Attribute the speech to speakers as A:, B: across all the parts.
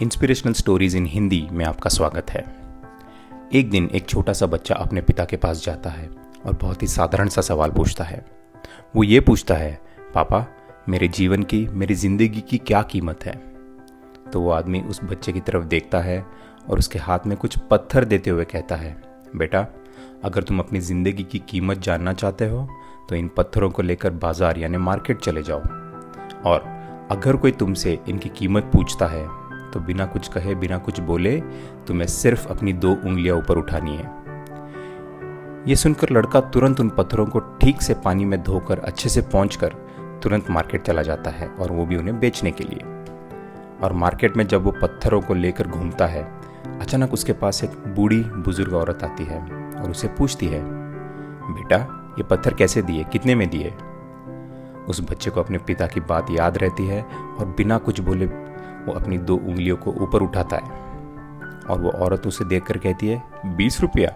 A: Inspirational stories in Hindi में आपका स्वागत है। एक दिन एक छोटा सा बच्चा अपने पिता के पास जाता है और बहुत ही साधारण सा सवाल पूछता है। वो ये पूछता है, पापा मेरे जीवन की, मेरी ज़िंदगी की क्या कीमत है? तो वो आदमी उस बच्चे की तरफ देखता है और उसके हाथ में कुछ पत्थर देते हुए कहता है, बेटा अगर तुम अपनी ज़िंदगी की कीमत जानना चाहते हो तो इन पत्थरों को लेकर बाजार यानी मार्केट चले जाओ, और अगर कोई तुमसे इनकी कीमत पूछता है तो बिना कुछ कहे, बिना कुछ बोले तुम्हें सिर्फ अपनी 2 उंगलियां ऊपर उठानी है। ये सुनकर लड़का तुरंत उन पत्थरों को ठीक से पानी में धोकर अच्छे से पोंछकर तुरंत मार्केट चला जाता है, और वो भी उन्हें बेचने के लिए। और मार्केट में जब वो पत्थरों को लेकर घूमता है, अचानक उसके पास एक बूढ़ी बुजुर्ग औरत आती है और उसे पूछती है, बेटा ये पत्थर कैसे दिए, कितने में दिए? उस बच्चे को अपने पिता की बात याद रहती है और बिना कुछ बोले वो अपनी 2 उंगलियों को ऊपर उठाता है, और वो औरत उसे देखकर कहती है, 20 रुपया,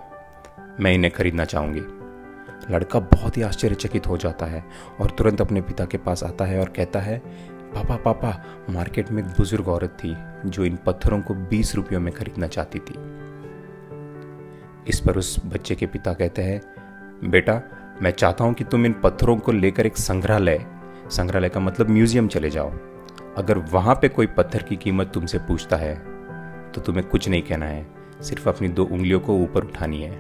A: मैं इन्हें खरीदना चाहूँगी। लड़का बहुत ही आश्चर्यचकित हो जाता है और तुरंत अपने पिता के पास आता है और कहता है, पापा पापा मार्केट में एक बुजुर्ग औरत थी जो इन पत्थरों को 20 रुपयों में खरीदना चाहती थी। इस पर उस बच्चे के पिता कहते हैं, बेटा मैं चाहता हूं कि तुम इन पत्थरों को लेकर एक संग्रहालय का मतलब म्यूजियम चले जाओ। अगर वहां पे कोई पत्थर की कीमत तुमसे पूछता है तो तुम्हें कुछ नहीं कहना है, सिर्फ अपनी 2 उंगलियों को ऊपर उठानी है।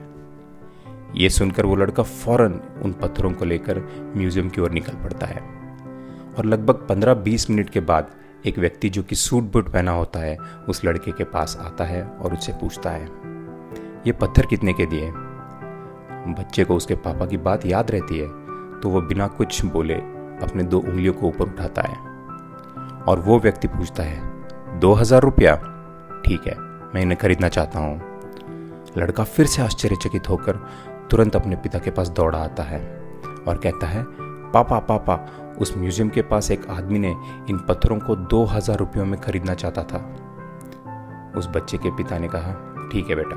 A: ये सुनकर वो लड़का फौरन उन पत्थरों को लेकर म्यूजियम की ओर निकल पड़ता है, और लगभग 15-20 मिनट के बाद एक व्यक्ति जो कि सूट बूट पहना होता है उस लड़के के पास आता है और उससे पूछता है, ये पत्थर कितने के दिए? बच्चे को उसके पापा की बात याद रहती है, तो वो बिना कुछ बोले अपने 2 उंगलियों को ऊपर उठाता है, और वो व्यक्ति पूछता है, 2000 रुपया? ठीक है, मैं इन्हें खरीदना चाहता हूँ। लड़का फिर से आश्चर्यचकित होकर तुरंत अपने पिता के पास दौड़ा आता है और कहता है, पापा पापा उस म्यूजियम के पास एक आदमी ने इन पत्थरों को 2000 रुपयों में खरीदना चाहता था। उस बच्चे के पिता ने कहा, ठीक है बेटा,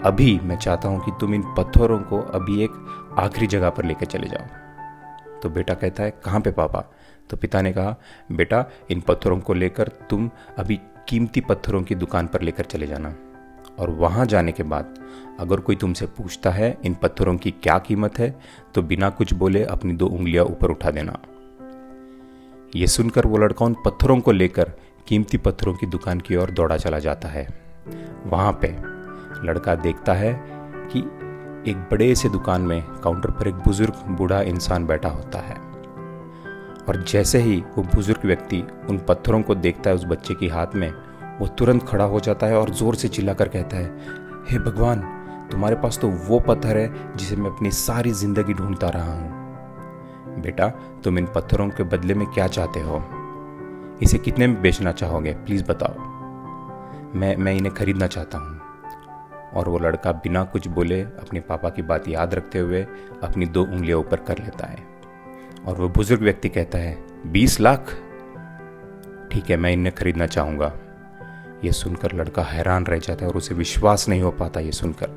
A: अभी मैं चाहता हूं कि तुम इन पत्थरों को अभी एक आखिरी जगह पर लेकर चले जाओ। तो बेटा कहता है, कहाँ पे पापा? तो पिता ने कहा, बेटा इन पत्थरों को लेकर तुम अभी कीमती पत्थरों की दुकान पर लेकर चले जाना, और वहां जाने के बाद अगर कोई तुमसे पूछता है इन पत्थरों की क्या कीमत है तो बिना कुछ बोले अपनी 2 उंगलियां ऊपर उठा देना। यह सुनकर वो लड़का उन पत्थरों को लेकर कीमती पत्थरों की दुकान की ओर दौड़ा चला जाता है। वहां पे लड़का देखता है कि एक बड़े से दुकान में काउंटर पर एक बुजुर्ग बूढ़ा इंसान बैठा होता है, और जैसे ही वो बुजुर्ग व्यक्ति उन पत्थरों को देखता है उस बच्चे के हाथ में, वो तुरंत खड़ा हो जाता है और जोर से चिल्लाकर कहता है, हे भगवान, तुम्हारे पास तो वो पत्थर है जिसे मैं अपनी सारी जिंदगी ढूंढता रहा हूँ। बेटा तुम इन पत्थरों के बदले में क्या चाहते हो? इसे कितने में बेचना चाहोगे, प्लीज बताओ, मैं इन्हें खरीदना चाहता हूँ। और वो लड़का बिना कुछ बोले अपने पापा की बात याद रखते हुए अपनी 2 उंगलियां ऊपर कर लेता है, और वो बुजुर्ग व्यक्ति कहता है, 20 लाख? ठीक है, मैं इन्हें खरीदना चाहूँगा। ये सुनकर लड़का हैरान रह जाता है और उसे विश्वास नहीं हो पाता ये सुनकर।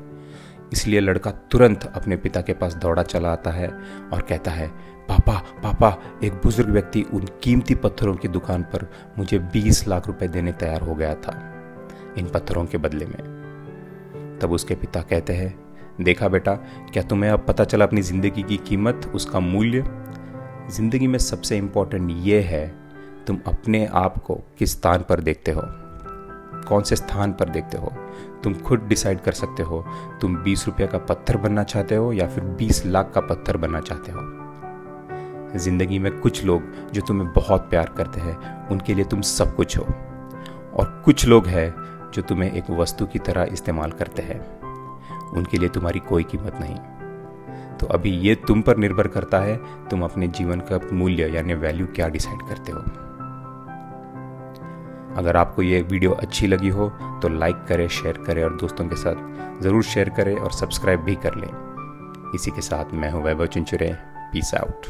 A: इसलिए लड़का तुरंत अपने पिता के पास दौड़ा चला आता है और कहता है, पापा पापा एक बुजुर्ग व्यक्ति उन कीमती पत्थरों की दुकान पर मुझे 20 लाख रुपए देने तैयार हो गया था इन पत्थरों के बदले में। तब उसके पिता कहते हैं, देखा बेटा, क्या तुम्हें अब पता चला अपनी जिंदगी की कीमत, उसका मूल्य? जिंदगी में सबसे इंपॉर्टेंट ये है, तुम अपने आप को किस स्थान पर देखते हो, कौन से स्थान पर देखते हो। तुम खुद डिसाइड कर सकते हो, तुम 20 रुपये का पत्थर बनना चाहते हो या फिर 20 लाख का पत्थर बनना चाहते हो। जिंदगी में कुछ लोग जो तुम्हें बहुत प्यार करते हैं उनके लिए तुम सब कुछ हो, और कुछ लोग हैं जो तुम्हें एक वस्तु की तरह इस्तेमाल करते हैं, उनके लिए तुम्हारी कोई कीमत नहीं। तो अभी ये तुम पर निर्भर करता है, तुम अपने जीवन का मूल्य यानी वैल्यू क्या डिसाइड करते हो। अगर आपको ये वीडियो अच्छी लगी हो तो लाइक करें, शेयर करें और दोस्तों के साथ ज़रूर शेयर करें और सब्सक्राइब भी कर लें। इसी के साथ मैं हूँ वैभव चिंचुरे। Peace out.